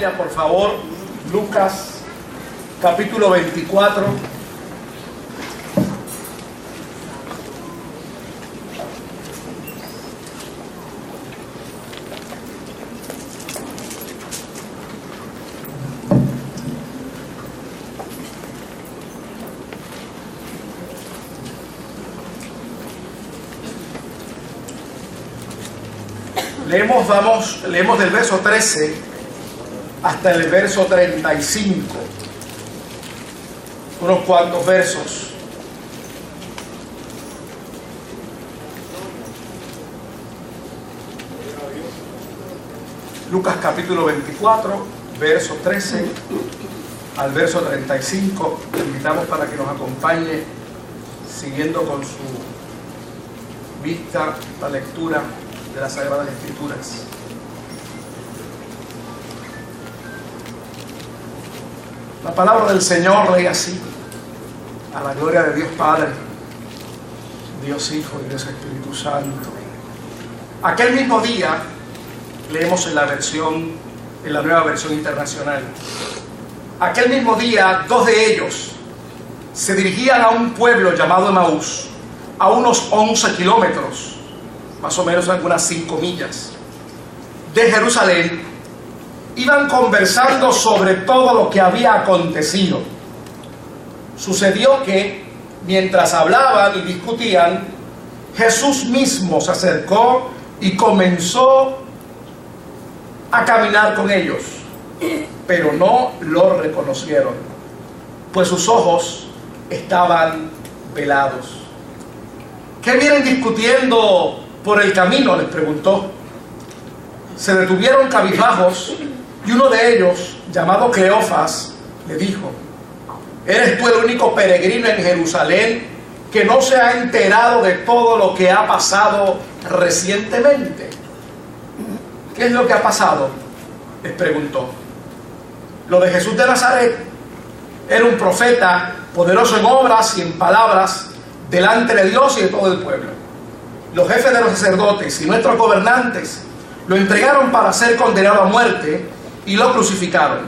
Biblia, por favor, Lucas capítulo 24. Leemos del verso 13 hasta el verso 35, unos cuantos versos. Lucas capítulo 24, verso 13 al verso 35. Le invitamos para que nos acompañe siguiendo con su vista la lectura de las Sagradas Escrituras. La palabra del Señor lee así: a la gloria de Dios Padre, Dios Hijo y Dios Espíritu Santo. Aquel mismo día, leemos en la nueva versión internacional. Aquel mismo día, 2 de ellos se dirigían a un pueblo llamado Emaús, a unos 11 kilómetros, más o menos algunas 5 millas, de Jerusalén. Iban conversando sobre todo lo que había acontecido. Sucedió que, mientras hablaban y discutían, Jesús mismo se acercó y comenzó a caminar con ellos, pero no lo reconocieron, pues sus ojos estaban velados. ¿Qué vienen discutiendo por el camino?, les preguntó. Se detuvieron cabizbajos y uno de ellos, llamado Cleofas, le dijo: ¿eres tú el único peregrino en Jerusalén que no se ha enterado de todo lo que ha pasado recientemente? ¿Qué es lo que ha pasado?, les preguntó. Lo de Jesús de Nazaret. Era un profeta, poderoso en obras y en palabras delante de Dios y de todo el pueblo. Los jefes de los sacerdotes y nuestros gobernantes lo entregaron para ser condenado a muerte y lo crucificaron.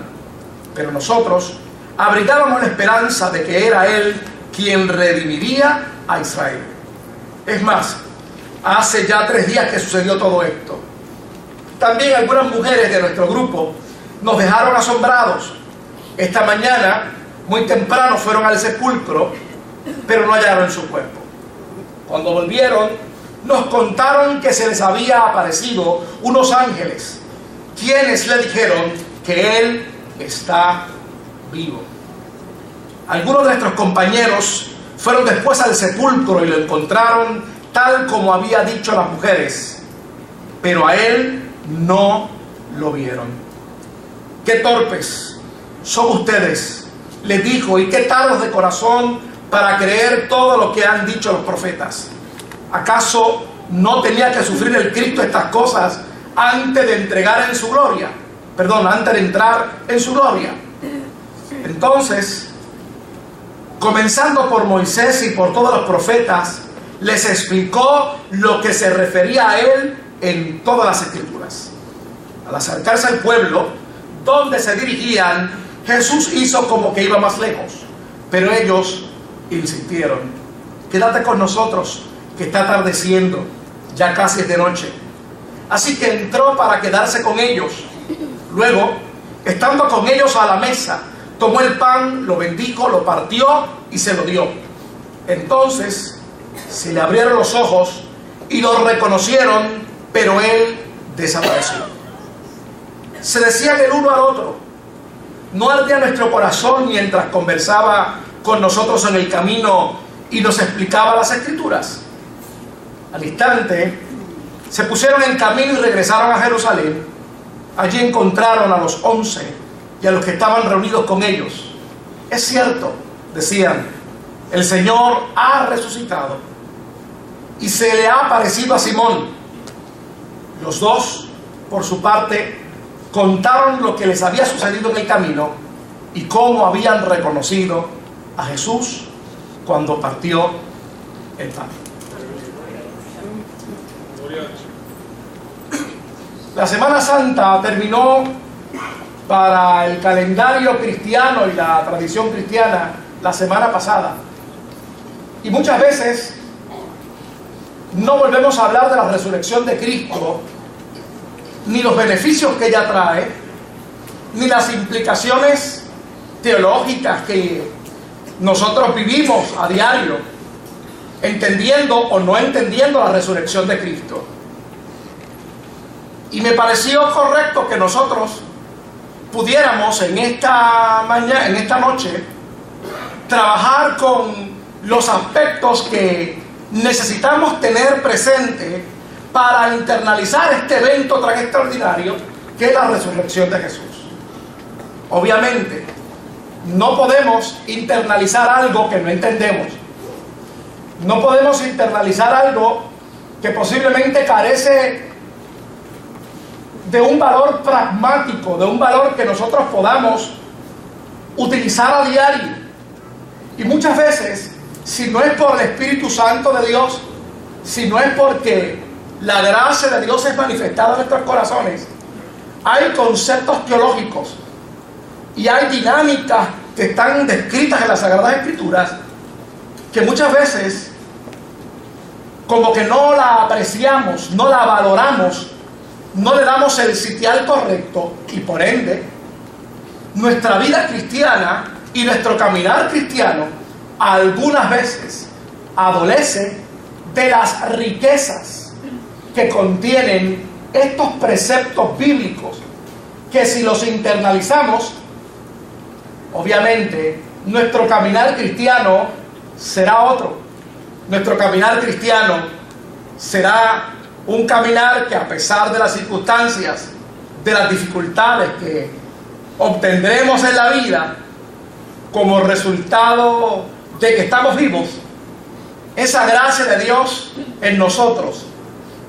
Pero nosotros abrigábamos la esperanza de que era Él quien redimiría a Israel. Es más, hace ya 3 días que sucedió todo esto. También algunas mujeres de nuestro grupo nos dejaron asombrados. Esta mañana, muy temprano, fueron al sepulcro, pero no hallaron su cuerpo. Cuando volvieron, nos contaron que se les había aparecido unos ángeles, quienes le dijeron que Él está vivo. Algunos de nuestros compañeros fueron después al sepulcro y lo encontraron tal como había dicho las mujeres, pero a Él no lo vieron. ¡Qué torpes son ustedes!, les dijo, y qué tardos de corazón para creer todo lo que han dicho los profetas. ¿Acaso no tenía que sufrir el Cristo estas cosas antes de entrar en su gloria? Entonces, comenzando por Moisés y por todos los profetas, les explicó lo que se refería a Él en todas las Escrituras. Al acercarse al pueblo donde se dirigían, Jesús hizo como que iba más lejos, pero ellos insistieron: quédate con nosotros, que está atardeciendo, ya casi es de noche. Así que entró para quedarse con ellos. Luego, estando con ellos a la mesa, tomó el pan, lo bendijo, lo partió y se lo dio. Entonces se le abrieron los ojos y lo reconocieron, pero él desapareció. Se decían el uno al otro: ¿no ardía nuestro corazón mientras conversaba con nosotros en el camino y nos explicaba las Escrituras? Al instante se pusieron en camino y regresaron a Jerusalén. Allí encontraron a los 11 y a los que estaban reunidos con ellos. Es cierto, decían, el Señor ha resucitado y se le ha aparecido a Simón. Los dos, por su parte, contaron lo que les había sucedido en el camino y cómo habían reconocido a Jesús cuando partió el pan. La Semana Santa terminó para el calendario cristiano y la tradición cristiana la semana pasada. Y muchas veces no volvemos a hablar de la resurrección de Cristo, ni los beneficios que ella trae, ni las implicaciones teológicas que nosotros vivimos a diario, entendiendo o no entendiendo la resurrección de Cristo. Y me pareció correcto que nosotros pudiéramos en esta mañana, en esta noche, trabajar con los aspectos que necesitamos tener presente para internalizar este evento tan extraordinario que es la resurrección de Jesús. Obviamente, no podemos internalizar algo que no entendemos. No podemos internalizar algo que posiblemente carece de un valor pragmático, de un valor que nosotros podamos utilizar a diario. Y muchas veces, si no es por el Espíritu Santo de Dios, si no es porque la gracia de Dios es manifestada en nuestros corazones, hay conceptos teológicos y hay dinámicas que están descritas en las Sagradas Escrituras que muchas veces como que no la apreciamos, no la valoramos, no le damos el sitial correcto, y por ende nuestra vida cristiana y nuestro caminar cristiano algunas veces adolece de las riquezas que contienen estos preceptos bíblicos, que si los internalizamos, obviamente nuestro caminar cristiano será otro. Nuestro caminar cristiano será un caminar que, a pesar de las circunstancias, de las dificultades que obtendremos en la vida como resultado de que estamos vivos, esa gracia de Dios en nosotros,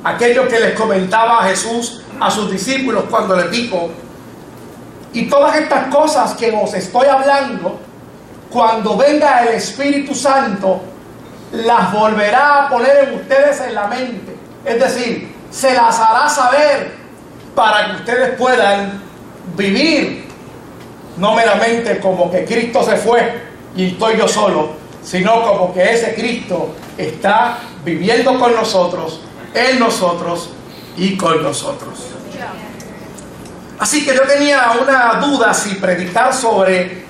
aquello que les comentaba Jesús a sus discípulos cuando les dijo: y todas estas cosas que os estoy hablando, cuando venga el Espíritu Santo, las volverá a poner en ustedes en la mente. Es decir, se las hará saber para que ustedes puedan vivir, no meramente como que Cristo se fue y estoy yo solo, sino como que ese Cristo está viviendo con nosotros, en nosotros y con nosotros. Así que yo tenía una duda si predicar sobre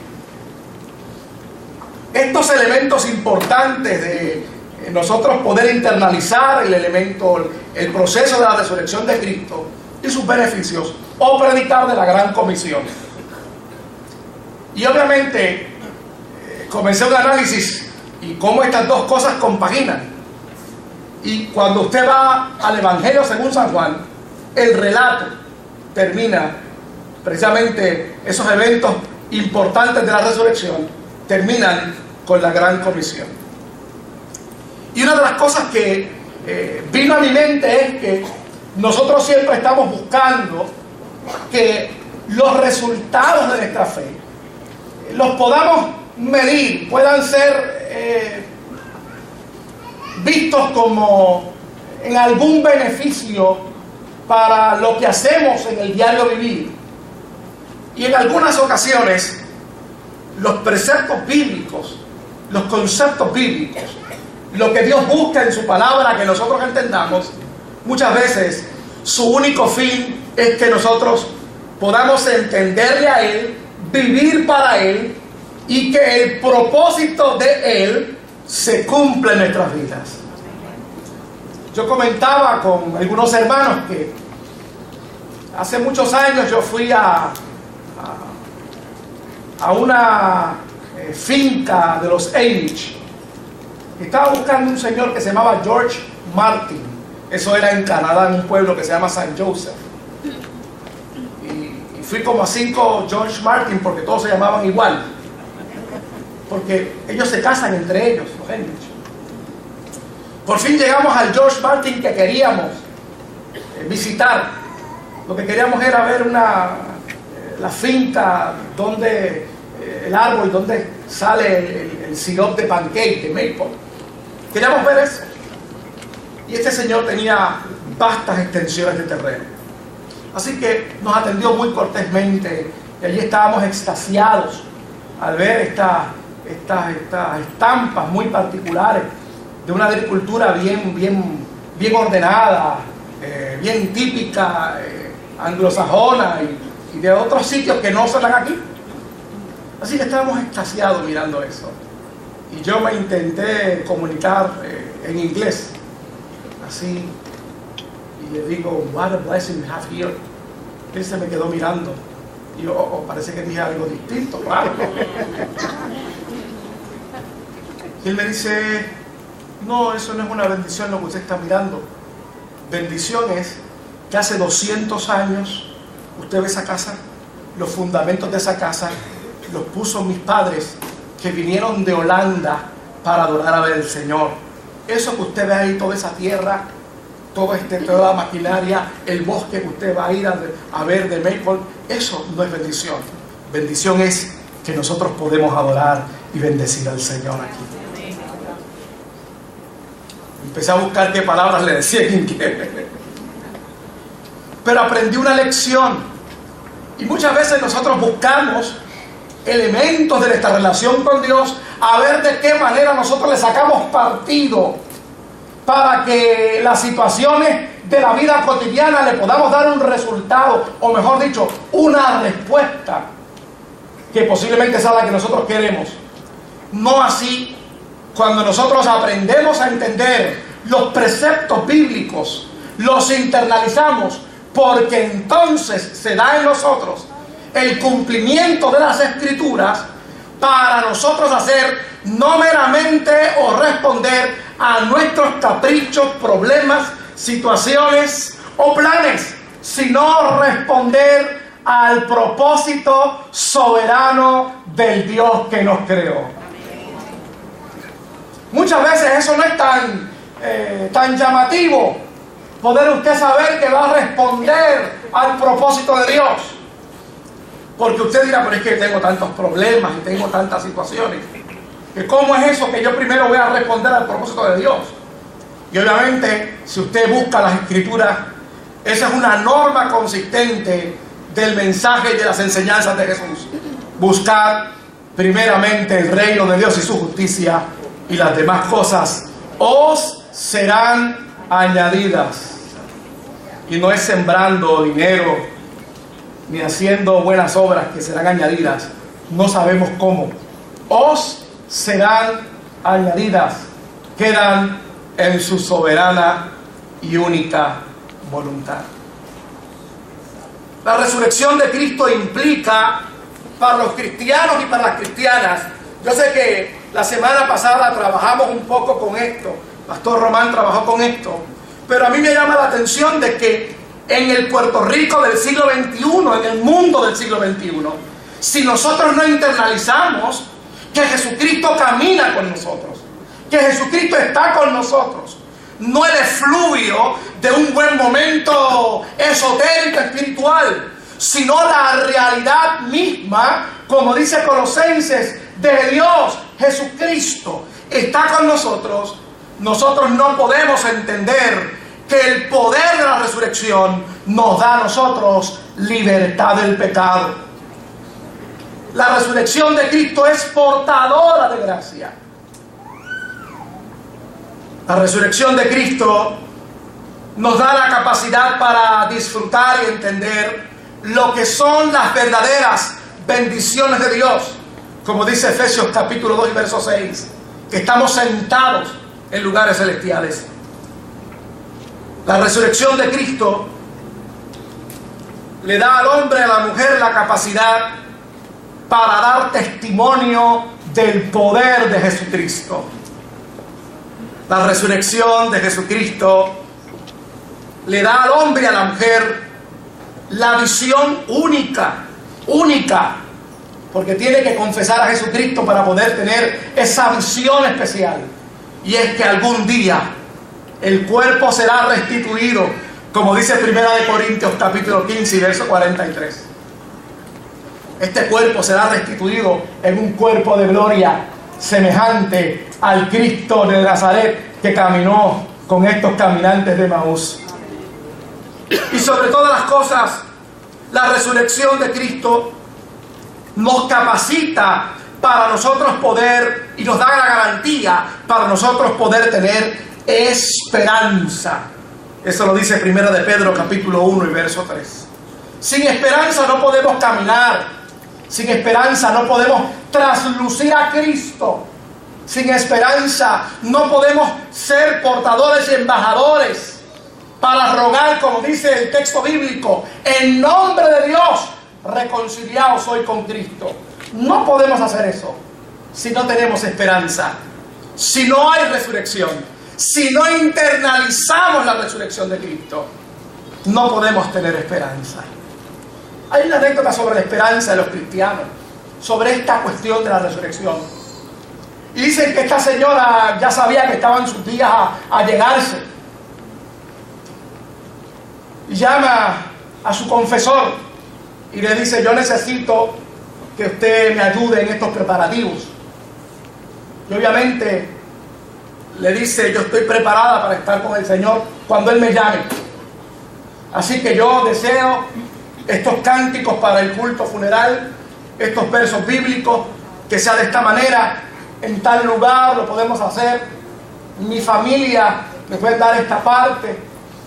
estos elementos importantes de nosotros poder internalizar el elemento, el proceso de la resurrección de Cristo y sus beneficios, o predicar de la gran comisión. Y obviamente comencé un análisis y cómo estas dos cosas compaginan. Y cuando usted va al Evangelio según San Juan, el relato termina precisamente, esos eventos importantes de la resurrección terminan con la gran comisión. Y una de las cosas que vino a mi mente es que nosotros siempre estamos buscando que los resultados de nuestra fe los podamos medir, puedan ser vistos como en algún beneficio para lo que hacemos en el diario vivir. Y en algunas ocasiones los preceptos bíblicos, los conceptos bíblicos, lo que Dios busca en su palabra que nosotros entendamos, muchas veces su único fin es que nosotros podamos entenderle a Él, vivir para Él, y que el propósito de Él se cumpla en nuestras vidas. Yo comentaba con algunos hermanos que hace muchos años yo fui a una finca de los Amish. Estaba buscando un señor que se llamaba George Martin. Eso era en Canadá, en un pueblo que se llama St. Joseph. Y fui como a 5 George Martin porque todos se llamaban igual. Porque ellos se casan entre ellos, los Amish. Por fin llegamos al George Martin que queríamos visitar. Lo que queríamos era ver la finca donde el árbol donde sale el sirope de pancake, de maple. Queríamos ver eso. Y este señor tenía vastas extensiones de terreno. Así que nos atendió muy cortésmente Y allí estábamos extasiados al ver estas estampas muy particulares de una agricultura bien ordenada, bien típica, anglosajona y de otros sitios que no se dan aquí. Así que estábamos extasiados mirando eso. Y yo me intenté comunicar en inglés, así, y le digo, what a blessing we have here. Él se me quedó mirando. Y yo, parece que dije algo distinto, claro. Y él me dice, no, eso no es una bendición lo que usted está mirando. Bendición es que hace 200 años, usted ve esa casa, los fundamentos de esa casa los puso mis padres que vinieron de Holanda para adorar a ver al Señor. Eso que usted ve ahí, toda esa tierra, toda la maquinaria, el bosque que usted va a ir a ver de Maple, eso no es bendición. Bendición es que nosotros podemos adorar y bendecir al Señor aquí. Empecé a buscar qué palabras le decía en inglés, pero aprendí una lección. Y muchas veces nosotros buscamos elementos de nuestra relación con Dios, a ver de qué manera nosotros le sacamos partido para que las situaciones de la vida cotidiana le podamos dar un resultado, o mejor dicho, una respuesta que posiblemente sea la que nosotros queremos. No así cuando nosotros aprendemos a entender los preceptos bíblicos, los internalizamos, porque entonces se da en nosotros el cumplimiento de las Escrituras para nosotros hacer no meramente o responder a nuestros caprichos, problemas, situaciones o planes, sino responder al propósito soberano del Dios que nos creó. Muchas veces eso no es tan llamativo, poder usted saber que va a responder al propósito de Dios. Porque usted dirá, pero es que tengo tantos problemas y tengo tantas situaciones, que ¿cómo es eso que yo primero voy a responder al propósito de Dios? Y obviamente, si usted busca las Escrituras, esa es una norma consistente del mensaje y de las enseñanzas de Jesús. Buscar primeramente el reino de Dios y su justicia, y las demás cosas os serán añadidas. Y no es sembrando dinero ni haciendo buenas obras que serán añadidas, no sabemos cómo. Os serán añadidas, quedan en su soberana y única voluntad. La resurrección de Cristo implica para los cristianos y para las cristianas. Yo sé que la semana pasada trabajamos un poco con esto, Pastor Román trabajó con esto, pero a mí me llama la atención de que en el Puerto Rico del siglo XXI, en el mundo del siglo XXI, si nosotros no internalizamos que Jesucristo camina con nosotros, que Jesucristo está con nosotros, no el efluvio de un buen momento esotérico espiritual, sino la realidad misma, como dice Colosenses, de Dios, Jesucristo está con nosotros, nosotros no podemos entender que el poder de la resurrección nos da a nosotros libertad del pecado. La resurrección de Cristo es portadora de gracia. La resurrección de Cristo nos da la capacidad para disfrutar y entender lo que son las verdaderas bendiciones de Dios. Como dice Efesios capítulo 2 y verso 6, que estamos sentados en lugares celestiales. La resurrección de Cristo le da al hombre y a la mujer la capacidad para dar testimonio del poder de Jesucristo. La resurrección de Jesucristo le da al hombre y a la mujer la visión única, porque tiene que confesar a Jesucristo para poder tener esa visión especial. Y es que algún día el cuerpo será restituido, como dice 1 Corintios capítulo 15 y verso 43. Este cuerpo será restituido en un cuerpo de gloria semejante al Cristo de Nazaret que caminó con estos caminantes de Maús. Y sobre todas las cosas, la resurrección de Cristo nos capacita para nosotros poder, y nos da la garantía para nosotros poder tener esperanza. Eso lo dice 1 de Pedro capítulo 1 y verso 3. Sin esperanza no podemos caminar. Sin esperanza no podemos traslucir a Cristo. Sin esperanza no podemos ser portadores y embajadores para rogar, como dice el texto bíblico, en nombre de Dios, reconciliados hoy con Cristo. No podemos hacer eso si no tenemos esperanza, si no hay resurrección, si no internalizamos la resurrección de Cristo. No podemos tener esperanza. Hay una anécdota sobre la esperanza de los cristianos, sobre esta cuestión de la resurrección. Y dicen que esta señora ya sabía que estaban sus días a llegarse. Y llama a su confesor y le dice: yo necesito que usted me ayude en estos preparativos. Y obviamente le dice: yo estoy preparada para estar con el Señor cuando Él me llame. Así que yo deseo estos cánticos para el culto funeral, estos versos bíblicos, que sea de esta manera, en tal lugar lo podemos hacer. Mi familia me puede dar esta parte.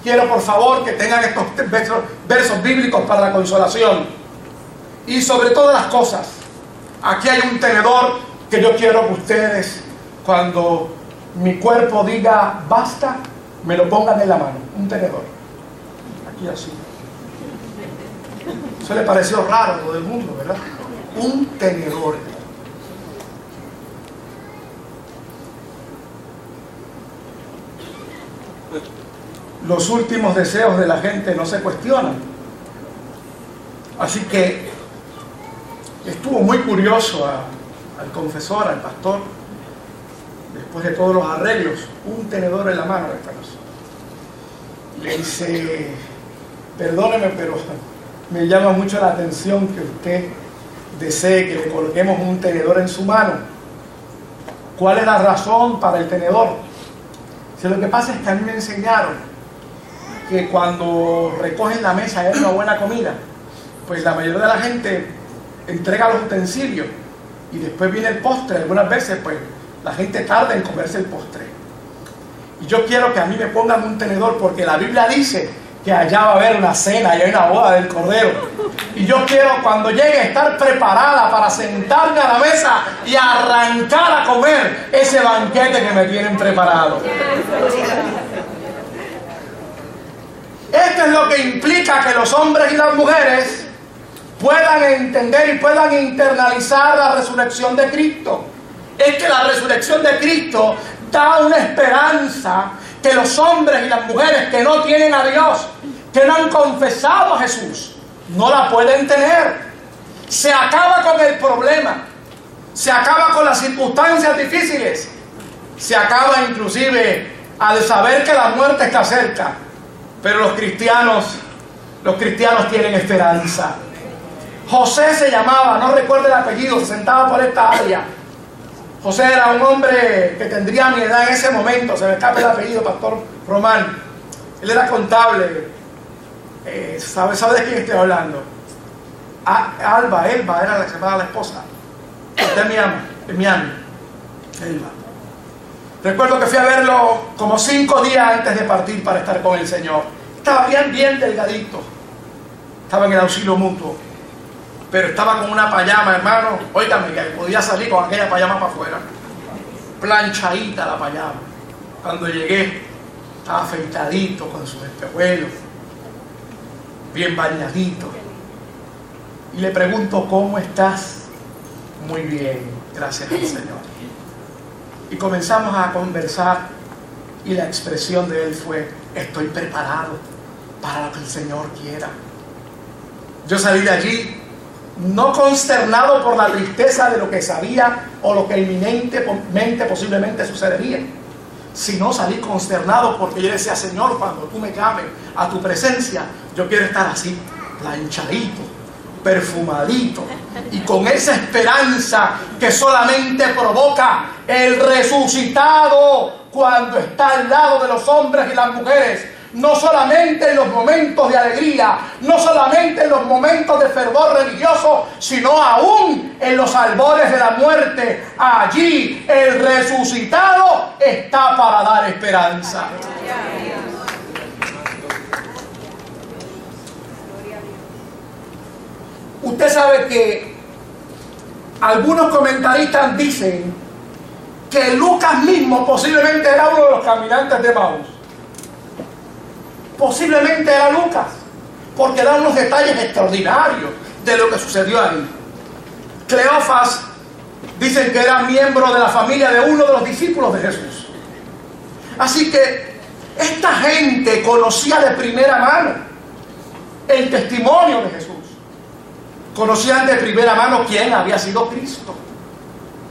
Quiero por favor que tengan estos versos bíblicos para la consolación. Y sobre todas las cosas, aquí hay un tenedor que yo quiero que ustedes, cuando mi cuerpo diga basta, me lo pongan en la mano. Un tenedor. Aquí así. Eso le pareció raro a todo el mundo, ¿verdad? Un tenedor. Los últimos deseos de la gente no se cuestionan. Así que estuvo muy curioso al confesor, al pastor, después de todos los arreglos, un tenedor en la mano de esta cosa. Le dice: perdóneme, pero me llama mucho la atención que usted desee que le coloquemos un tenedor en su mano. ¿Cuál es la razón para el tenedor? Si lo que pasa es que a mí me enseñaron que cuando recogen la mesa y hay una buena comida, pues la mayoría de la gente entrega los utensilios y después viene el postre. Algunas veces pues la gente tarda en comerse el postre. Y yo quiero que a mí me pongan un tenedor, porque la Biblia dice que allá va a haber una cena y hay una boda del Cordero. Y yo quiero, cuando llegue, estar preparada para sentarme a la mesa y arrancar a comer ese banquete que me tienen preparado. Esto es lo que implica que los hombres y las mujeres puedan entender y puedan internalizar la resurrección de Cristo. Es que la resurrección de Cristo da una esperanza que los hombres y las mujeres que no tienen a Dios, que no han confesado a Jesús, no la pueden tener. Se acaba con el problema, se acaba con las circunstancias difíciles, se acaba inclusive al saber que la muerte está cerca. Pero los cristianos tienen esperanza. José se llamaba, no recuerdo el apellido, se sentaba por esta área. José era un hombre que tendría mi edad en ese momento, se me escapa el apellido, Pastor Román. Él era contable. ¿Sabe de quién estoy hablando? Elba era la que se llamaba la esposa. De Miami. Elba. Recuerdo que fui a verlo como 5 días antes de partir para estar con el Señor. Estaba bien delgadito. Estaba en el auxilio mutuo. Pero estaba con una payama, hermano. Óigame, que podía salir con aquella payama para afuera. Planchadita la payama. Cuando llegué, estaba afeitadito con sus espejuelos. Bien bañadito. Y le pregunto: ¿cómo estás? Muy bien, gracias al Señor. Y comenzamos a conversar y la expresión de él fue: estoy preparado para lo que el Señor quiera. Yo salí de allí no consternado por la tristeza de lo que sabía o lo que inminentemente posiblemente sucedería, sino salí consternado porque yo decía: Señor, cuando tú me llames a tu presencia, yo quiero estar así, planchadito, perfumadito, y con esa esperanza que solamente provoca el resucitado cuando está al lado de los hombres y las mujeres no solamente en los momentos de alegría, no solamente en los momentos de fervor religioso, sino aún en los albores de la muerte. Allí el resucitado está para dar esperanza. Usted sabe que algunos comentaristas dicen que Lucas mismo posiblemente era uno de los caminantes de Emaús. Posiblemente era Lucas, porque da unos detalles extraordinarios de lo que sucedió ahí. Cleofas dicen que era miembro de la familia de uno de los discípulos de Jesús. Así que esta gente conocía de primera mano el testimonio de Jesús. Conocían de primera mano quién había sido Cristo.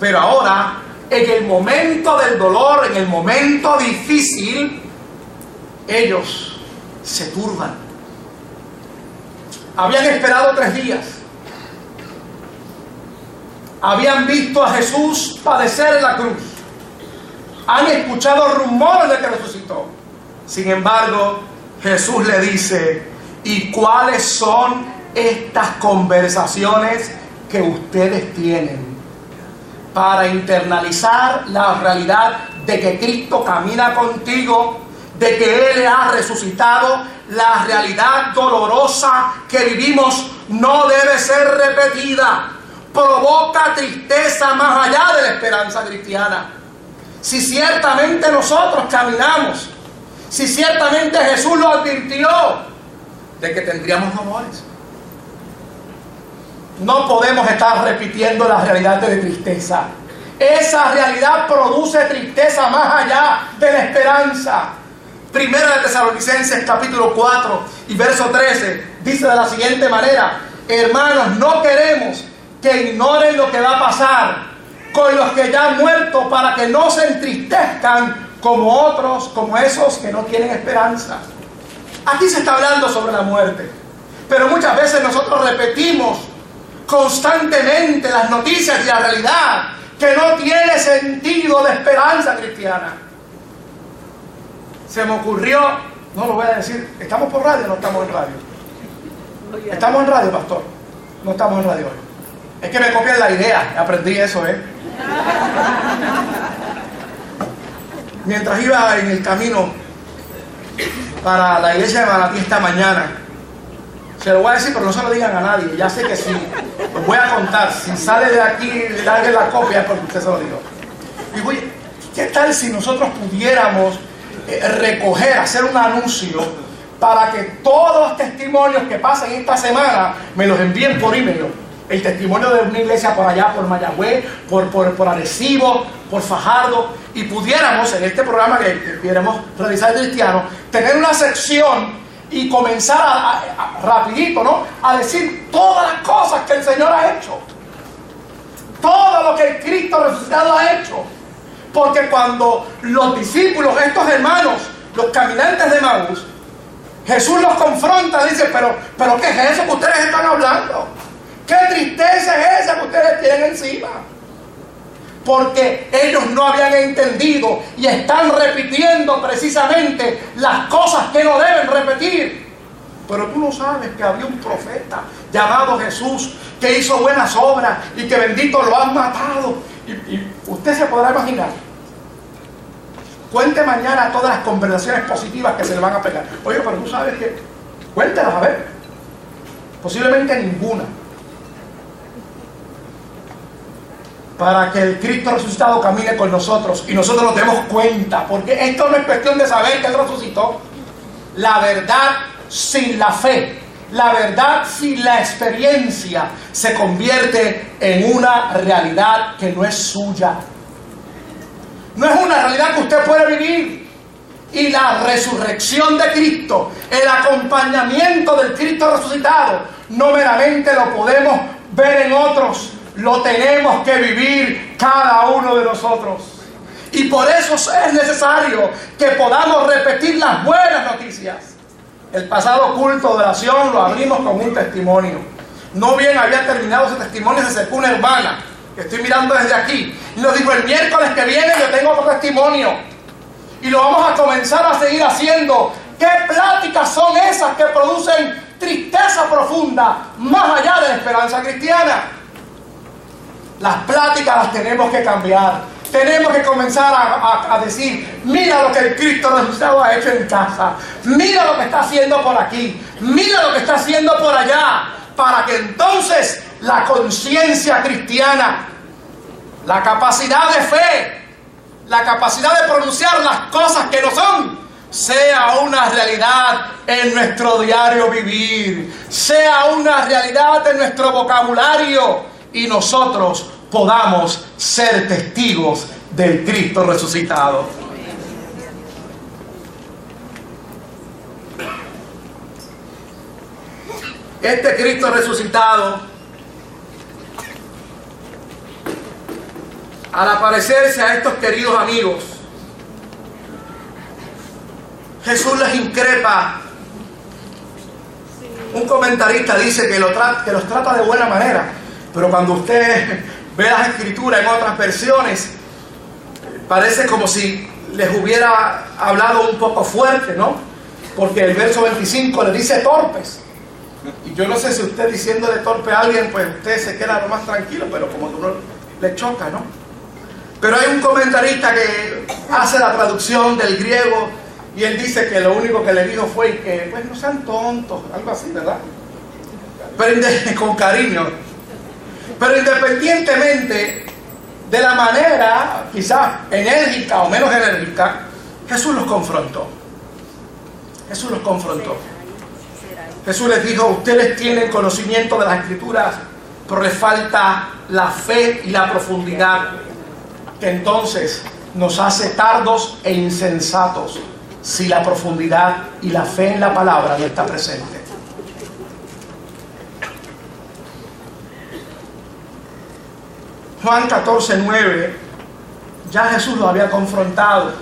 Pero ahora, en el momento del dolor, en el momento difícil, ellos se turban. Habían esperado 3 días. Habían visto a Jesús padecer en la cruz. Han escuchado rumores de que resucitó. Sin embargo, Jesús le dice: ¿y cuáles son estas conversaciones que ustedes tienen para internalizar la realidad de que Cristo camina contigo, de que Él ha resucitado? La realidad dolorosa que vivimos no debe ser repetida. Provoca tristeza más allá de la esperanza cristiana. Si ciertamente nosotros caminamos, si ciertamente Jesús lo advirtió de que tendríamos dolores, no podemos estar repitiendo la realidad de tristeza. Esa realidad produce tristeza más allá de la esperanza. Primera de Tesalonicenses capítulo 4 y verso 13 dice de la siguiente manera: hermanos, no queremos que ignoren lo que va a pasar con los que ya han muerto, para que no se entristezcan como otros, como esos que no tienen esperanza. Aquí se está hablando sobre la muerte, pero muchas veces nosotros repetimos constantemente las noticias y la realidad que no tiene sentido de esperanza cristiana. Se me ocurrió, no lo voy a decir, ¿estamos por radio o no estamos en radio? ¿Estamos en radio, pastor? No estamos en radio hoy. Es que me copian la idea, aprendí eso, Mientras iba en el camino para la iglesia de Manatí esta mañana, se lo voy a decir, pero no se lo digan a nadie. Ya sé que sí, os voy a contar. Si sale de aquí, darle la copia, porque usted se lo dijo. Digo, oye, ¿qué tal si nosotros pudiéramos recoger, hacer un anuncio para que todos los testimonios que pasen esta semana me los envíen por email? El testimonio de una iglesia por allá, por Mayagüez, por Arecibo, por Fajardo, y pudiéramos en este programa que queremos realizar el cristiano, tener una sección y comenzar rapidito, ¿no?, a decir todas las cosas que el Señor ha hecho, todo lo que el Cristo resucitado ha hecho. Porque cuando los discípulos, estos hermanos, los caminantes de Emaús, Jesús los confronta, dice: pero ¿qué es eso que ustedes están hablando? ¿Qué tristeza es esa que ustedes tienen encima? Porque ellos no habían entendido y están repitiendo precisamente las cosas que no deben repetir. Pero tú no sabes que había un profeta llamado Jesús que hizo buenas obras y que bendito lo han matado. Y usted se podrá imaginar. Cuente mañana todas las conversaciones positivas que se le van a pegar. Oye, pero tú sabes que... Cuéntelas, a ver. Posiblemente ninguna. Para que el Cristo resucitado camine con nosotros y nosotros nos demos cuenta, porque esto no es cuestión de saber que Él resucitó. La verdad sin la fe, la verdad sin la experiencia, se convierte en una realidad que no es suya. No es una realidad que usted puede vivir. Y la resurrección de Cristo, el acompañamiento del Cristo resucitado, no meramente lo podemos ver en otros, lo tenemos que vivir cada uno de nosotros. Y por eso es necesario que podamos repetir las buenas noticias. El pasado culto de oración lo abrimos con un testimonio. No bien había terminado ese testimonio, se acercó una hermana que estoy mirando desde aquí y nos dijo: el miércoles que viene yo tengo otro testimonio. Y lo vamos a comenzar a seguir haciendo ¿Qué pláticas son esas que producen tristeza profunda más allá de la esperanza cristiana? Las pláticas las tenemos que cambiar. Tenemos que comenzar a decir: mira lo que el Cristo resucitado ha hecho en casa, mira lo que está haciendo por aquí, mira lo que está haciendo por allá, para que entonces la conciencia cristiana, la capacidad de fe, la capacidad de pronunciar las cosas que no son, sea una realidad en nuestro diario vivir, sea una realidad en nuestro vocabulario, y nosotros podamos ser testigos del Cristo resucitado. Este Cristo resucitado, al aparecerse a estos queridos amigos, Jesús les increpa. Un comentarista dice que los trata de buena manera, pero cuando usted ve las escrituras en otras versiones, parece como si les hubiera hablado un poco fuerte, ¿no? Porque el verso 25 le dice torpes. Y yo no sé si usted diciéndole torpe a alguien, pues usted se queda lo más tranquilo, pero como que uno le choca, ¿no? Pero hay un comentarista que hace la traducción del griego y él dice que lo único que le dijo fue que, pues no sean tontos, algo así, ¿verdad? Pero con cariño. Pero independientemente de la manera, quizás enérgica o menos enérgica, Jesús los confrontó. Jesús los confrontó. Jesús les dijo: ustedes tienen conocimiento de las Escrituras, pero les falta la fe y la profundidad, que entonces nos hace tardos e insensatos si la profundidad y la fe en la palabra no está presente. Juan 14:9, ya Jesús lo había confrontado.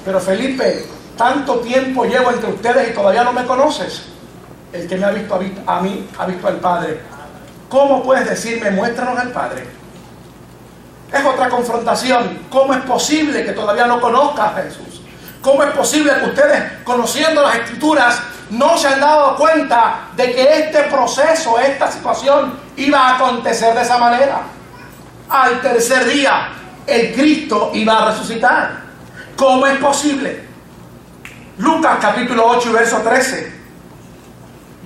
Pero Felipe, tanto tiempo llevo entre ustedes y todavía no me conoces. El que me ha visto a mí, ha visto al Padre. ¿Cómo puedes decirme, muéstranos al Padre? Es otra confrontación. ¿Cómo es posible que todavía no conozcas a Jesús? ¿Cómo es posible que ustedes, conociendo las Escrituras, no se han dado cuenta de que este proceso, esta situación, iba a acontecer de esa manera? Al tercer día, el Cristo iba a resucitar. ¿Cómo es posible? Lucas capítulo 8 y verso 13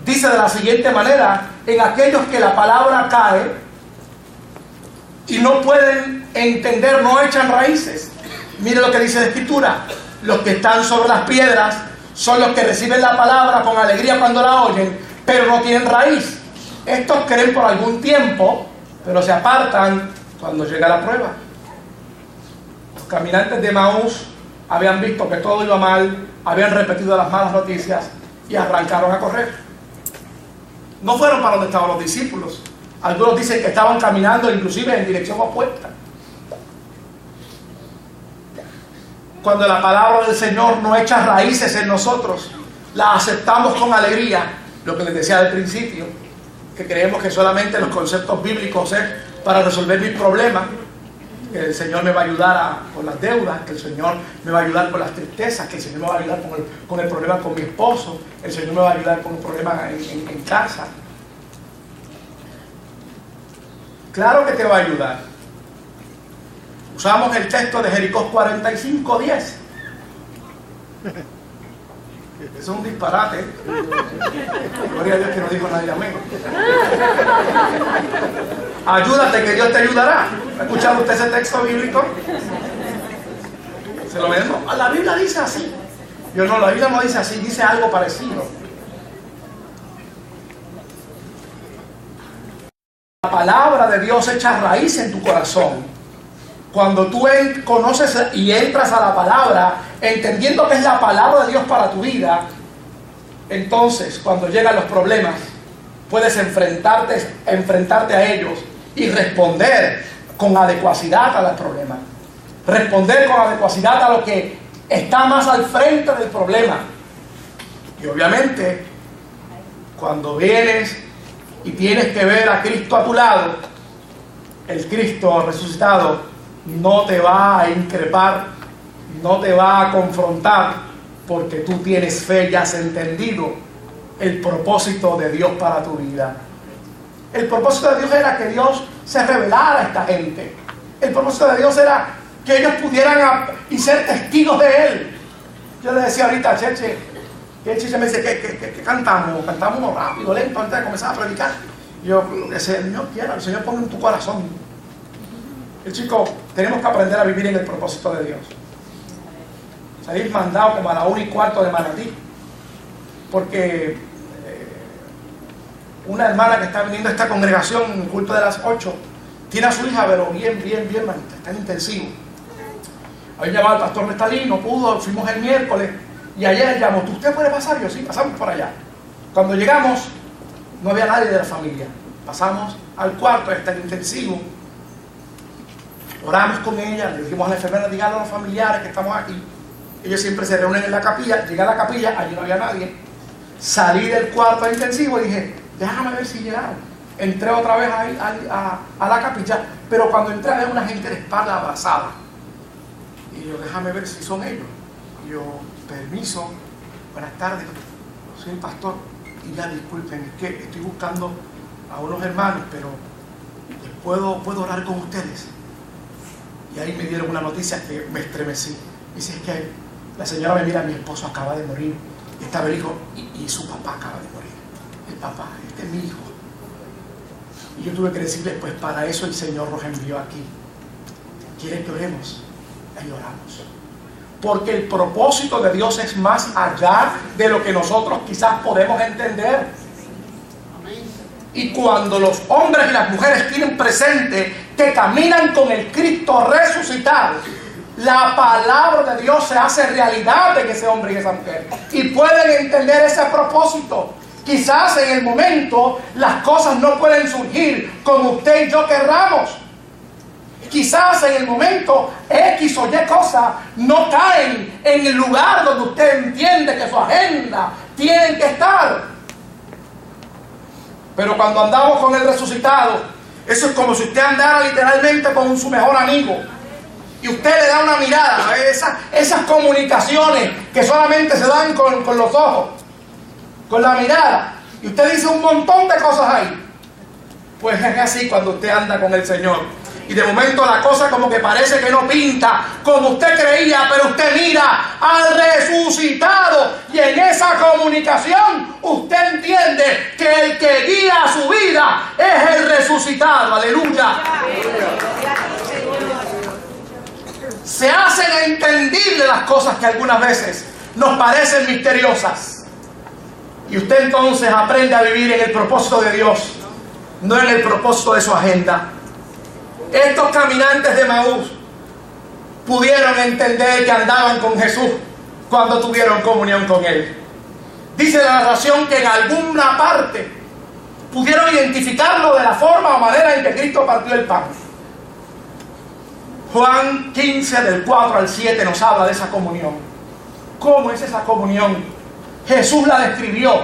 dice de la siguiente manera: en aquellos que la palabra cae y no pueden entender, no echan raíces. Mire lo que dice la Escritura: los que están sobre las piedras son los que reciben la palabra con alegría cuando la oyen, pero no tienen raíz. Estos creen por algún tiempo, pero se apartan cuando llega la prueba. Los caminantes de Maús habían visto que todo iba mal, habían repetido las malas noticias y arrancaron a correr. No fueron para donde estaban los discípulos. Algunos dicen que estaban caminando inclusive en dirección opuesta. Cuando la palabra del Señor no echa raíces en nosotros, la aceptamos con alegría. Lo que les decía al principio, que creemos que solamente los conceptos bíblicos es para resolver mis problemas, que el Señor me va a ayudar con las deudas, que el Señor me va a ayudar con las tristezas, que el Señor me va a ayudar con el problema con mi esposo, el Señor me va a ayudar con un problema en casa. Claro que te va a ayudar. Usamos el texto de Jericó 45:10. Eso es un disparate. Gloria a Dios que no dijo nadie amén. Ayúdate que Dios te ayudará. ¿Ha escuchado usted ese texto bíblico? ¿Se lo ven? No, la Biblia dice así. La Biblia no dice así, dice algo parecido. La palabra de Dios echa raíz en tu corazón. Cuando tú conoces y entras a la palabra, entendiendo que es la palabra de Dios para tu vida, entonces cuando llegan los problemas, puedes enfrentarte a ellos y responder con adecuacidad a los problemas. Responder con adecuacidad a lo que está más al frente del problema. Y obviamente, cuando vienes y tienes que ver a Cristo a tu lado, el Cristo resucitado no te va a increpar, no te va a confrontar, Porque tú tienes fe y has entendido el propósito de Dios para tu vida. El propósito de Dios era que Dios se revelara a esta gente. El propósito de Dios era que ellos pudieran y ser testigos de Él. Yo le decía ahorita a Cheche, que Cheche me dice que cantamos rápido, lento, antes de comenzar a predicar. Yo, lo que el Señor quiera, el Señor pone en tu corazón. El chico, tenemos que aprender a vivir en el propósito de Dios. Salir mandado como a la 1:15 de Manatí, porque una hermana que está viniendo a esta congregación en el culto de las 8 tiene a su hija, pero bien, está en intensivo. Había llamado al pastor Nestalín, no pudo, fuimos el miércoles y ayer llamó, ¿usted puede pasar? Yo sí, pasamos por allá. Cuando llegamos no había nadie de la familia, pasamos al cuarto, está en intensivo, oramos con ella, le dijimos a la enfermera, díganle a los familiares que estamos aquí. Ellos siempre se reúnen en la capilla, llegué a la capilla, allí no había nadie. Salí del cuarto intensivo y dije, déjame ver si llegaron. Entré otra vez ahí a la capilla, pero cuando entré había una gente de espalda abrazada. Y yo, déjame ver si son ellos. Y yo, permiso, buenas tardes, soy el pastor. Y ya disculpen, es que estoy buscando a unos hermanos, pero ¿puedo orar con ustedes? Y ahí me dieron una noticia que me estremecí. Dice, es que la señora me mira, mi esposo acaba de morir. Y estaba el hijo, y su papá acaba de morir. El papá, este es mi hijo. Y yo tuve que decirles, pues para eso el Señor nos envió aquí. ¿Quieren que oremos? Ahí oramos. Porque el propósito de Dios es más allá de lo que nosotros quizás podemos entender. Y cuando los hombres y las mujeres tienen presente que caminan con el Cristo resucitado, la palabra de Dios se hace realidad en ese hombre y esa mujer. Y pueden entender ese propósito. Quizás en el momento las cosas no pueden surgir como usted y yo querramos. Quizás en el momento X o Y cosas no caen en el lugar donde usted entiende que su agenda tiene que estar. Pero cuando andamos con el resucitado, eso es como si usted andara literalmente con su mejor amigo. Y usted le da una mirada, esas comunicaciones que solamente se dan con los ojos, con la mirada. Y usted dice un montón de cosas ahí. Pues es así cuando usted anda con el Señor. Y de momento la cosa como que parece que no pinta como usted creía, pero usted mira al resucitado. Y en esa comunicación usted entiende que el que guía su vida es el resucitado. Aleluya. Se hacen entendibles las cosas que algunas veces nos parecen misteriosas. Y usted entonces aprende a vivir en el propósito de Dios, no en el propósito de su agenda. Estos caminantes de Emaús pudieron entender que andaban con Jesús cuando tuvieron comunión con Él. Dice la narración que en alguna parte pudieron identificarlo de la forma o manera en que Cristo partió el pan. Juan 15 del 4 al 7 nos habla de esa comunión. ¿Cómo es esa comunión? Jesús la describió.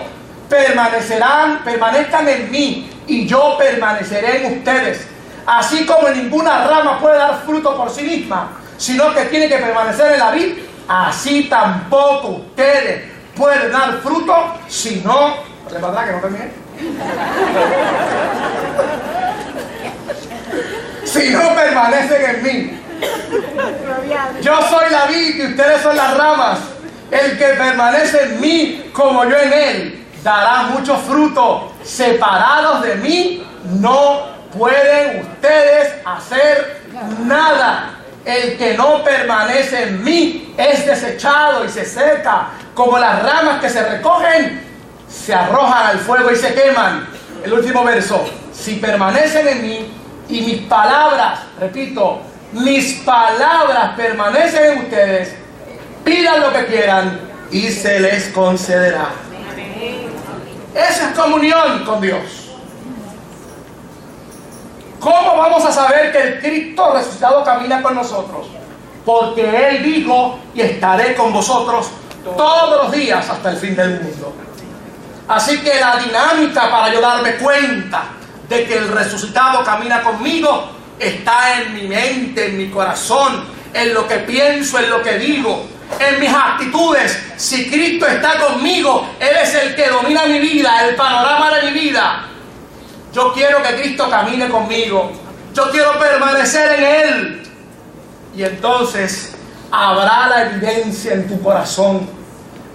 Permanezcan en mí y yo permaneceré en ustedes. Así como ninguna rama puede dar fruto por sí misma, sino que tiene que permanecer en la vid, así tampoco ustedes pueden dar fruto si no... ¿De verdad que no terminé? Si no permanecen en mí. Yo soy la vid y ustedes son las ramas. El que permanece en mí como yo en él dará mucho fruto. Separados de mí no pueden ustedes hacer nada. El que no permanece en mí es desechado y se seca, como las ramas que se recogen, se arrojan al fuego y se queman. El último verso: si permanecen en mí y mis palabras, repito, mis palabras permanecen en ustedes, pidan lo que quieran y se les concederá. Esa es comunión con Dios. ¿Cómo vamos a saber que el Cristo resucitado camina con nosotros? Porque Él dijo: y estaré con vosotros todos los días hasta el fin del mundo. Así que la dinámica para yo darme cuenta de que el resucitado camina conmigo está en mi mente, en mi corazón, en lo que pienso, en lo que digo, en mis actitudes. Si Cristo está conmigo, Él es el que domina mi vida, el panorama de mi vida. Yo quiero que Cristo camine conmigo. Yo quiero permanecer en Él. Y entonces habrá la evidencia en tu corazón.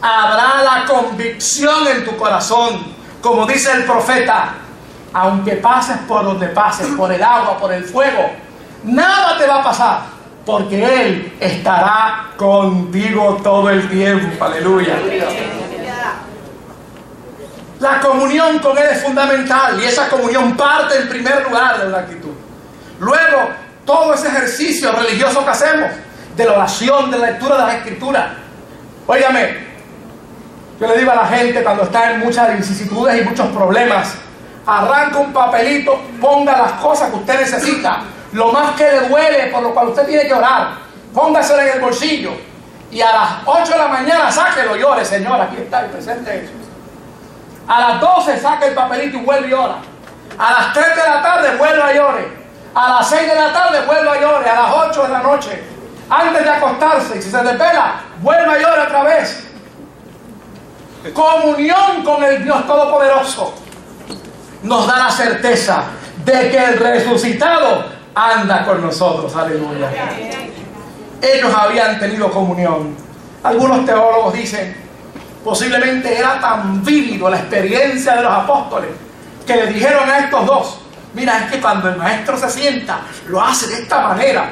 Habrá la convicción en tu corazón. Como dice el profeta, aunque pases por donde pases, por el agua, por el fuego, nada te va a pasar, porque Él estará contigo todo el tiempo. Aleluya. La comunión con Él es fundamental, y esa comunión parte en primer lugar de una actitud. Luego, todo ese ejercicio religioso que hacemos, de la oración, de la lectura de las Escrituras. Óigame, yo le digo a la gente cuando está en muchas vicisitudes y muchos problemas, arranca un papelito, ponga las cosas que usted necesita, lo más que le duele, por lo cual usted tiene que orar, póngaselo en el bolsillo, y a las 8 de la mañana sáquelo, llore, Señor, aquí está el presente Jesús. A las 12 saca el papelito y vuelve y ora. A las 3 de la tarde vuelve a llore. A las 6 de la tarde vuelve a llore. A las 8 de la noche, antes de acostarse, y si se desvela, vuelve a llorar otra vez. Comunión con el Dios Todopoderoso nos da la certeza de que el resucitado anda con nosotros. Aleluya. Ellos habían tenido comunión. Algunos teólogos dicen, posiblemente era tan vívido la experiencia de los apóstoles que le dijeron a estos dos, mira, es que cuando el maestro se sienta, lo hace de esta manera,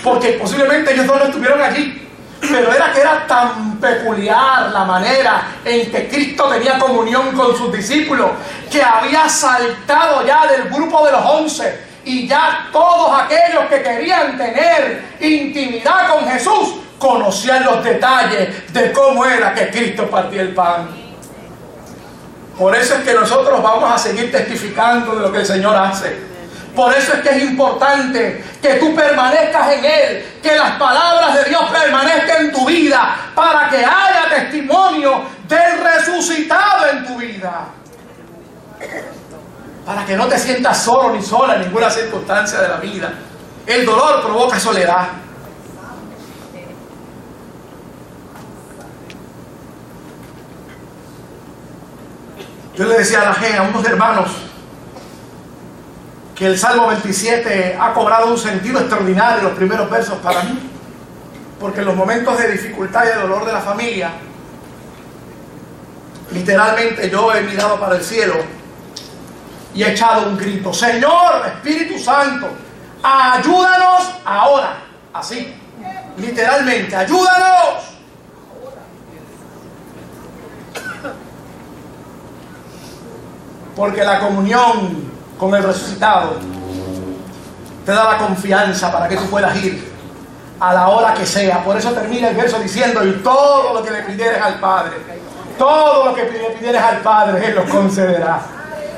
porque posiblemente ellos dos no estuvieron allí, pero era que era tan peculiar la manera en que Cristo tenía comunión con sus discípulos, que había saltado ya del grupo de los 11, y ya todos aquellos que querían tener intimidad con Jesús conocían los detalles de cómo era que Cristo partía el pan. Por eso es que nosotros vamos a seguir testificando de lo que el Señor hace. Por eso es que es importante que tú permanezcas en Él, que las palabras de Dios permanezcan en tu vida, para que haya testimonio del resucitado en tu vida. Para que no te sientas solo ni sola en ninguna circunstancia de la vida. El dolor provoca soledad. Yo le decía a unos hermanos que el Salmo 27 ha cobrado un sentido extraordinario en los primeros versos para mí, porque en los momentos de dificultad y de dolor de la familia, literalmente yo he mirado para el cielo y he echado un grito: Señor, Espíritu Santo, ayúdanos ahora. Así, literalmente, ayúdanos. Porque la comunión con el resucitado te da la confianza para que tú puedas ir a la hora que sea. Por eso termina el verso diciendo: y todo lo que le pidieres al Padre, todo lo que le pidieres al Padre, Él lo concederá.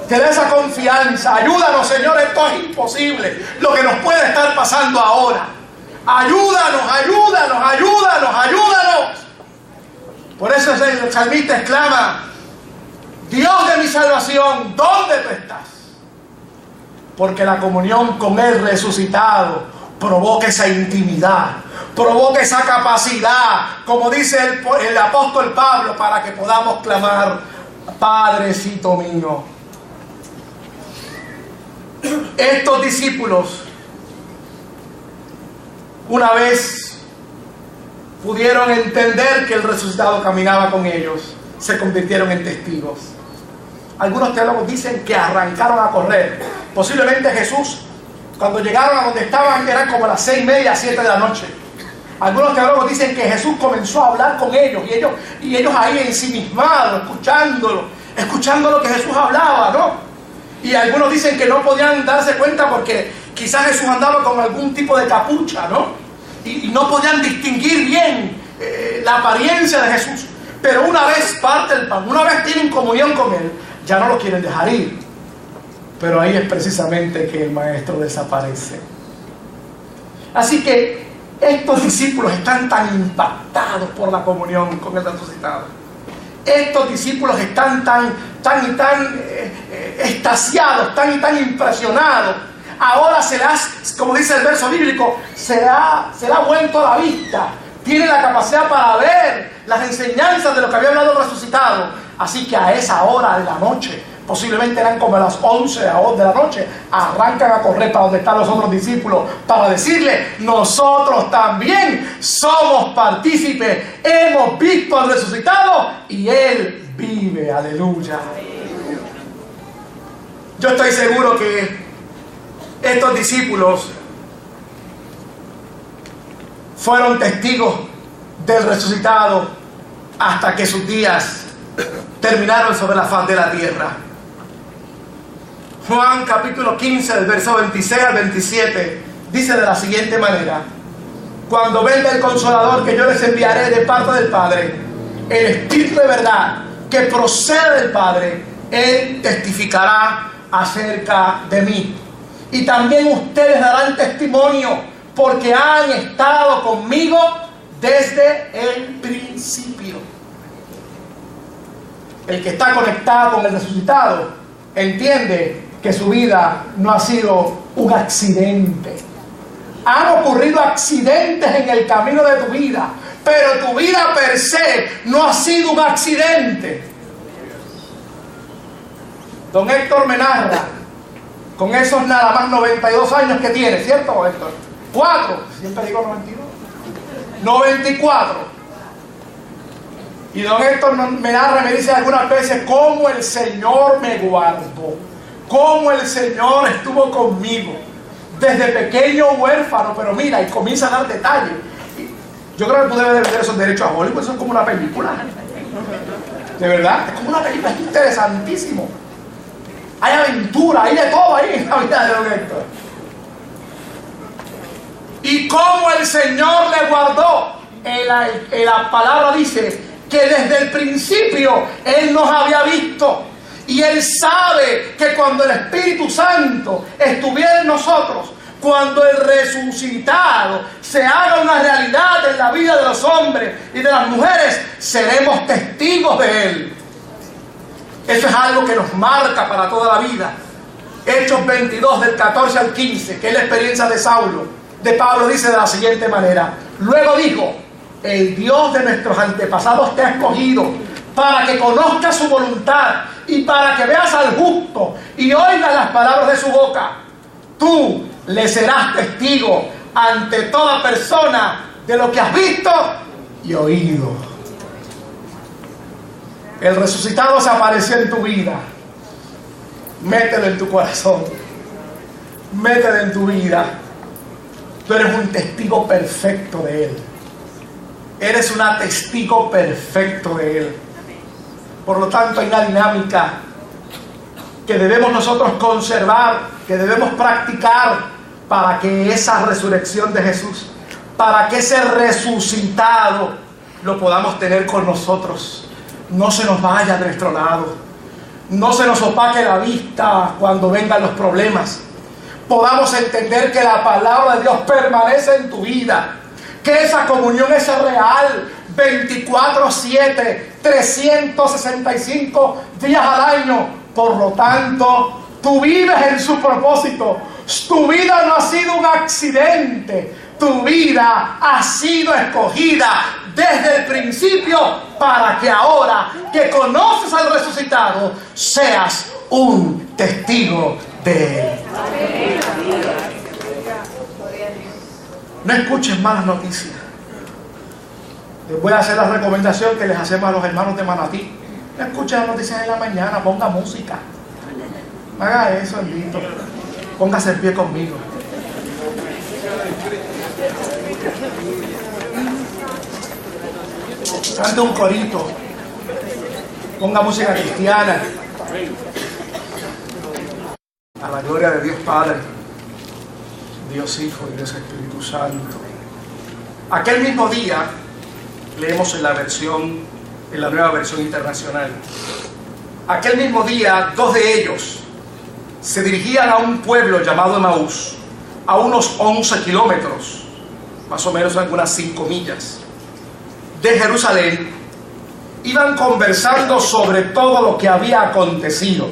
Te da esa confianza. Ayúdanos, Señor, esto es imposible, lo que nos puede estar pasando ahora. Ayúdanos, ayúdanos, ayúdanos, ayúdanos. Por eso el salmista exclama: Dios de mi salvación, ¿dónde tú estás? Porque la comunión con el resucitado provoca esa intimidad, provoca esa capacidad, como dice el apóstol Pablo, para que podamos clamar: Padrecito mío. Estos discípulos, una vez pudieron entender que el resucitado caminaba con ellos, se convirtieron en testigos. Algunos teólogos dicen que arrancaron a correr. Posiblemente Jesús, cuando llegaron a donde estaban, eran como las 6:30, 7 de la noche. Algunos teólogos dicen que Jesús comenzó a hablar con ellos, y ellos ahí ensimismados, escuchando lo que Jesús hablaba, ¿no? Y algunos dicen que no podían darse cuenta porque quizás Jesús andaba con algún tipo de capucha, ¿no? Y no podían distinguir bien la apariencia de Jesús. Pero una vez parte el pan, una vez tienen comunión con Él, ya no lo quieren dejar ir. Pero ahí es precisamente que el Maestro desaparece. Así que estos discípulos están tan impactados por la comunión con el resucitado. Estos discípulos están tan extasiados, tan impresionados. Ahora como dice el verso bíblico, se le ha vuelto la vista, tiene la capacidad para ver las enseñanzas de lo que había hablado el resucitado. Así que a esa hora de la noche, posiblemente eran como a las 11 de la noche, arrancan a correr para donde están los otros discípulos para decirle: nosotros también somos partícipes, hemos visto al resucitado y Él vive. Aleluya. Yo estoy seguro que estos discípulos fueron testigos del resucitado hasta que sus días terminaron sobre la faz de la tierra. Juan capítulo 15, del verso 26 al 27, dice de la siguiente manera: cuando venga el Consolador que yo les enviaré de parte del Padre, el Espíritu de verdad que procede del Padre, Él testificará acerca de mí. Y también ustedes darán testimonio, porque han estado conmigo desde el principio. El que está conectado con el resucitado entiende que su vida no ha sido un accidente. Han ocurrido accidentes en el camino de tu vida, pero tu vida per se no ha sido un accidente. Don Héctor me narra, con esos nada más 92 años que tiene, ¿cierto, Héctor? 4, siempre digo 92, 94. Y don Héctor me narra y me dice algunas veces cómo el Señor me guardó, cómo el Señor estuvo conmigo, desde pequeño huérfano, pero mira, y comienza a dar detalles. Yo creo que tú debes de vender esos derechos a Hollywood, son como una película. De verdad, es como una película, es interesantísimo. Hay aventura, hay de todo ahí en la vida de don Héctor. Y cómo el Señor le guardó. La palabra dice que desde el principio Él nos había visto. Y Él sabe que cuando el Espíritu Santo estuviera en nosotros, cuando el resucitado se haga una realidad en la vida de los hombres y de las mujeres, seremos testigos de Él. Eso es algo que nos marca para toda la vida. Hechos 22, del 14 al 15, que es la experiencia de Pablo, dice de la siguiente manera: luego dijo: el Dios de nuestros antepasados te ha escogido para que conozcas su voluntad y para que veas al justo y oigas las palabras de su boca. Tú le serás testigo ante toda persona de lo que has visto y oído. El resucitado se apareció en tu vida. Mételo en tu corazón, mételo en tu vida. Tú eres un testigo perfecto de Él. Eres una testigo perfecto de Él. Por lo tanto, hay una dinámica que debemos nosotros conservar, que debemos practicar para que esa resurrección de Jesús, para que ese resucitado lo podamos tener con nosotros. No se nos vaya de nuestro lado. No se nos opaque la vista cuando vengan los problemas. Podamos entender que la palabra de Dios permanece en tu vida, que esa comunión es real 24/7, 365 días al año. Por lo tanto, tú vives en su propósito. Tu vida no ha sido un accidente. Tu vida ha sido escogida desde el principio para que ahora que conoces al resucitado seas un testigo de Él. No escuchen malas noticias. Les voy a hacer la recomendación que les hacemos a los hermanos de Manatí. No escuchen las noticias en la mañana, ponga música. Haga eso, bendito. Póngase en pie conmigo. Cante un corito. Ponga música cristiana. A la gloria de Dios Padre, Dios Hijo y Dios Espíritu Santo. Aquel mismo día, leemos en la nueva versión internacional. Aquel mismo día, 2 de ellos se dirigían a un pueblo llamado Emaús, a unos 11 kilómetros, más o menos algunas 5 millas, de Jerusalén. Iban conversando sobre todo lo que había acontecido.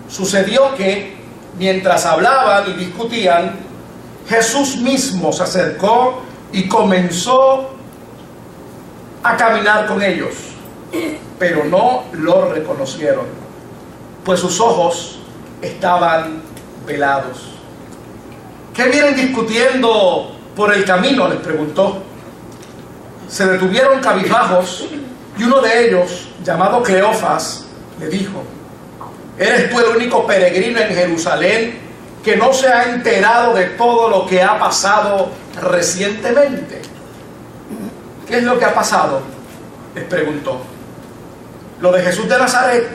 Sucedió que, mientras hablaban y discutían, Jesús mismo se acercó y comenzó a caminar con ellos, pero no lo reconocieron, pues sus ojos estaban velados. ¿Qué vienen discutiendo por el camino?, les preguntó. Se detuvieron cabizbajos y uno de ellos, llamado Cleofas, le dijo: ¿eres tú el único peregrino en Jerusalén que no se ha enterado de todo lo que ha pasado recientemente? ¿Qué es lo que ha pasado?, les preguntó. Lo de Jesús de Nazaret.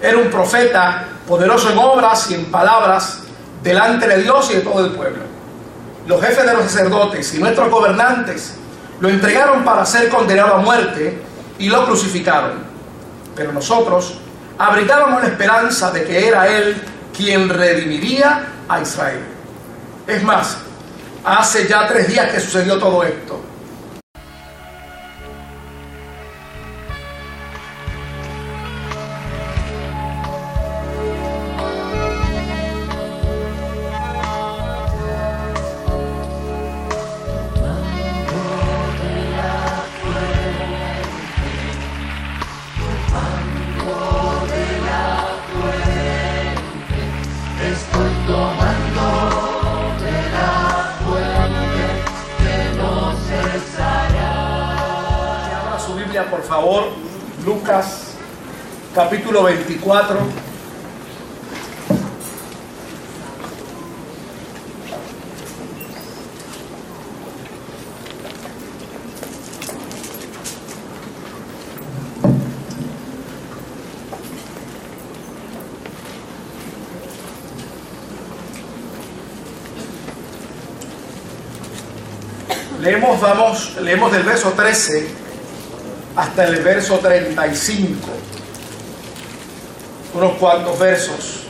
Era un profeta, poderoso en obras y en palabras delante de Dios y de todo el pueblo. Los jefes de los sacerdotes y nuestros gobernantes lo entregaron para ser condenado a muerte y lo crucificaron. Pero nosotros abrigábamos la esperanza de que era Él quien redimiría a Israel. Es más, hace ya 3 días que sucedió todo esto. Por favor, Lucas capítulo 24. Leemos del verso 13 hasta el verso 35, unos cuantos versos.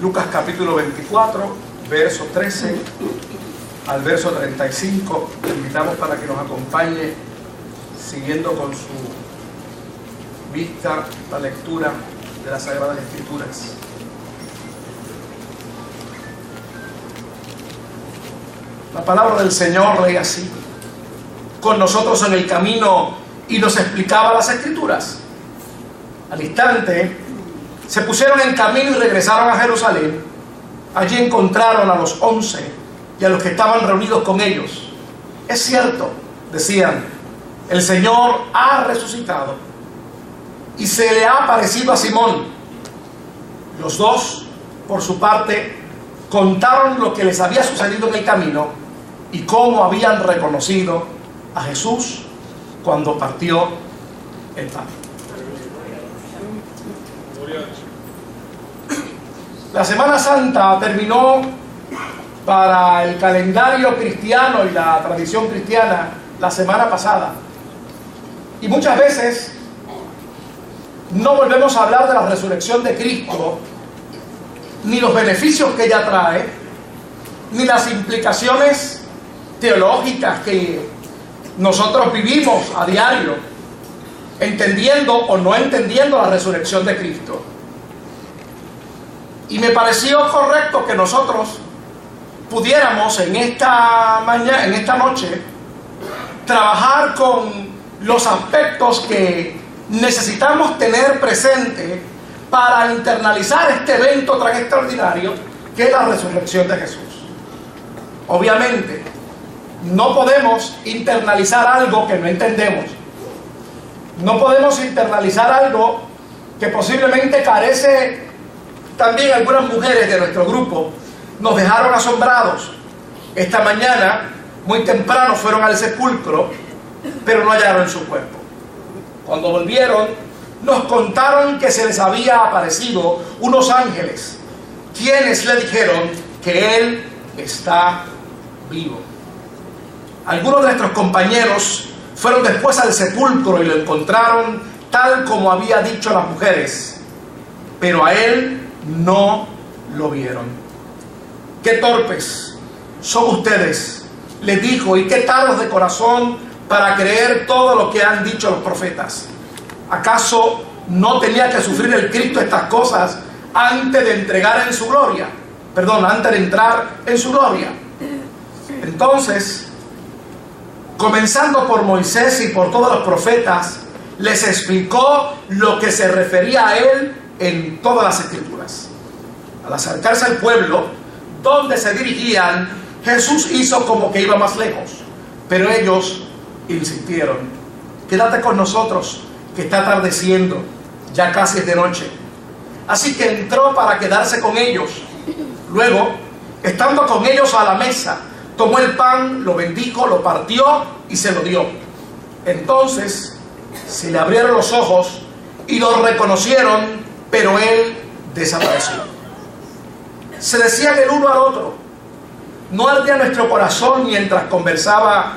Lucas capítulo 24, verso 13 al verso 35. Le invitamos para que nos acompañe siguiendo con su vista la lectura de las Sagradas Escrituras. La palabra del Señor lee así: con nosotros en el camino, y nos explicaba las Escrituras. Al instante se pusieron en camino y regresaron a Jerusalén. Allí encontraron a los 11 y a los que estaban reunidos con ellos. Es cierto, decían, el Señor ha resucitado y se le ha aparecido a Simón. Los dos, por su parte, contaron lo que les había sucedido en el camino y cómo habían reconocido a Jesús cuando partió el pan. La Semana Santa terminó para el calendario cristiano y la tradición cristiana la semana pasada. Y muchas veces no volvemos a hablar de la resurrección de Cristo, ni los beneficios que ella trae, ni las implicaciones teológicas que nosotros vivimos a diario, entendiendo o no entendiendo la resurrección de Cristo. Y me pareció correcto que nosotros pudiéramos en esta noche, trabajar con los aspectos que necesitamos tener presente para internalizar este evento tan extraordinario que es la resurrección de Jesús. Obviamente, no podemos internalizar algo que no entendemos. No podemos internalizar algo que posiblemente carece. También algunas mujeres de nuestro grupo nos dejaron asombrados. Esta mañana, muy temprano, fueron al sepulcro, pero no hallaron su cuerpo. Cuando volvieron, nos contaron que se les había aparecido unos ángeles, quienes le dijeron que Él está vivo. Algunos de nuestros compañeros fueron después al sepulcro y lo encontraron tal como había dicho las mujeres, pero a Él no lo vieron. ¡Qué torpes son ustedes!, les dijo, y qué tardos de corazón para creer todo lo que han dicho los profetas. ¿Acaso no tenía que sufrir el Cristo estas cosas antes de entregar en su gloria. Perdón, antes de entrar en su gloria. Entonces, comenzando por Moisés y por todos los profetas, les explicó lo que se refería a él en todas las escrituras. Al acercarse al pueblo donde se dirigían, Jesús hizo como que iba más lejos, pero ellos insistieron: quédate con nosotros, que está atardeciendo, ya casi es de noche. Así que entró para quedarse con ellos. Luego, estando con ellos a la mesa, tomó el pan, lo bendijo, lo partió y se lo dio. Entonces se le abrieron los ojos y lo reconocieron, pero él desapareció. Se decían el uno al otro: ¿no ardía nuestro corazón mientras conversaba?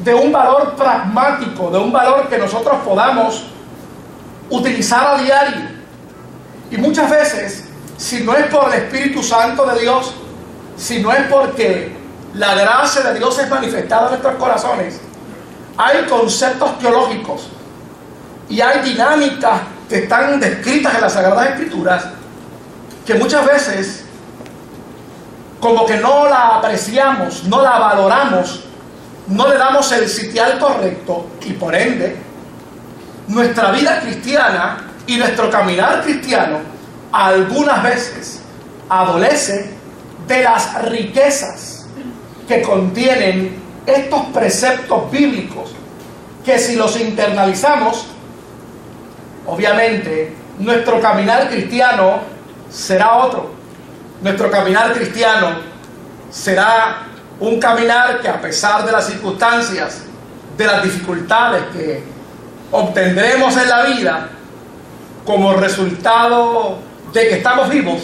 De un valor pragmático, de un valor que nosotros podamos utilizar a diario. Y muchas veces, si no es por el Espíritu Santo de Dios, si no es porque la gracia de Dios es manifestada en nuestros corazones, hay conceptos teológicos y hay dinámicas que están descritas en las Sagradas Escrituras que muchas veces como que no la apreciamos, no la valoramos, no le damos el sitial correcto, y por ende nuestra vida cristiana y nuestro caminar cristiano algunas veces adolece de las riquezas que contienen estos preceptos bíblicos, que si los internalizamos, obviamente nuestro caminar cristiano será otro. Nuestro caminar cristiano será un caminar que, a pesar de las circunstancias, de las dificultades que obtendremos en la vida como resultado de que estamos vivos,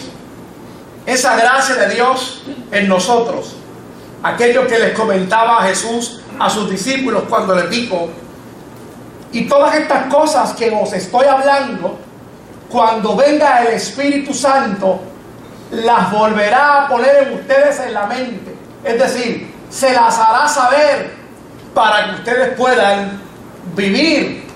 esa gracia de Dios en nosotros, aquello que les comentaba Jesús a sus discípulos cuando les dijo: y todas estas cosas que os estoy hablando, cuando venga el Espíritu Santo, las volverá a poner en ustedes en la mente. Es decir, se las hará saber para que ustedes puedan vivir